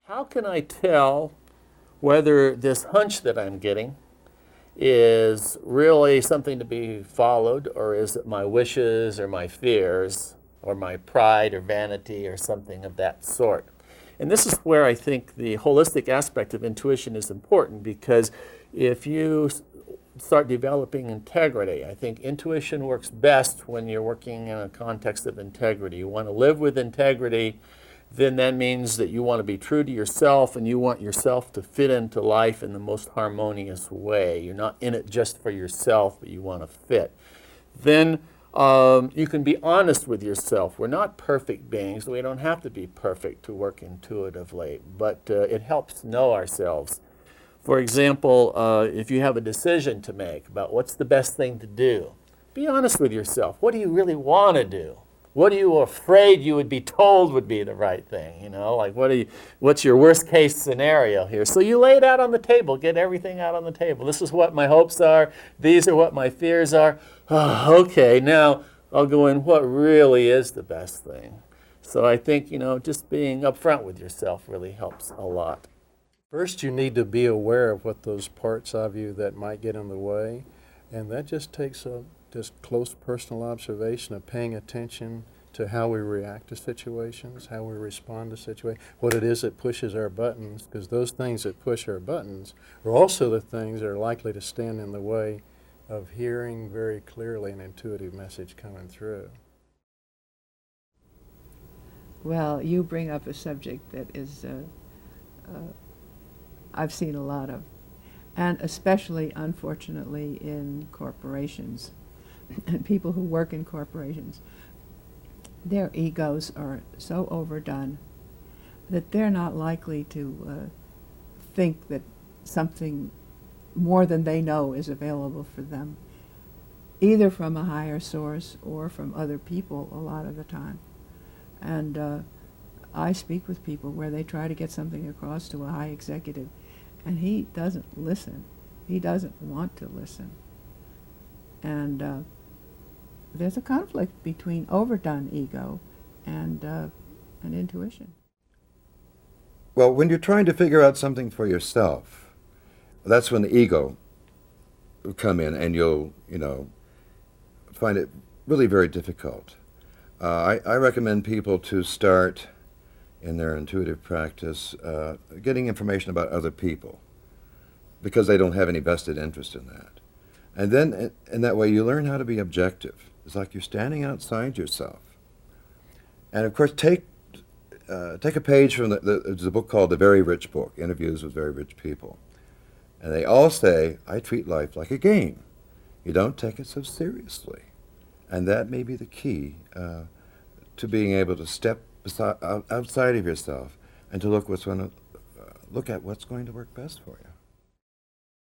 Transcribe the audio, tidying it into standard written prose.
How can I tell whether this hunch that I'm getting is really something to be followed, or is it my wishes or my fears or my pride or vanity or something of that sort? And this is where I think the holistic aspect of intuition is important, because if you start developing integrity, I think intuition works best when you're working in a context of integrity. You want to live with integrity, then that means that you want to be true to yourself and you want yourself to fit into life in the most harmonious way. You're not in it just for yourself, but you want to fit. Then you can be honest with yourself. We're not perfect beings. We don't have to be perfect to work intuitively, but it helps know ourselves. For example, if you have a decision to make about what's the best thing to do, be honest with yourself. What do you really want to do? What are you afraid you would be told would be the right thing? You know, like what's your worst case scenario here? So you lay it out on the table, get everything out on the table. This is what my hopes are. These are what my fears are. Oh, okay, now I'll go in what really is the best thing. So I think, just being upfront with yourself really helps a lot. First, you need to be aware of what those parts of you that might get in the way, and that just takes just close personal observation of paying attention to how we react to situations, how we respond to situations, what it is that pushes our buttons, because those things that push our buttons are also the things that are likely to stand in the way of hearing very clearly an intuitive message coming through. Well, you bring up a subject that is I've seen a lot of, and especially, unfortunately, in corporations and people who work in corporations. Their egos are so overdone that they're not likely to think that something more than they know is available for them, either from a higher source or from other people a lot of the time. And I speak with people where they try to get something across to a high executive, and he doesn't listen. He doesn't want to listen. And there's a conflict between overdone ego and intuition. Well, when you're trying to figure out something for yourself, that's when the ego will come in, and you'll, find it really very difficult. I recommend people to start in their intuitive practice getting information about other people, because they don't have any vested interest in that. And then in that way you learn how to be objective. It's like you're standing outside yourself. And of course take a page from there's a book called The Very Rich Book, Interviews with Very Rich People. And they all say, I treat life like a game. You don't take it so seriously. And that may be the key to being able to step outside of yourself and to look at what's going to work best for you.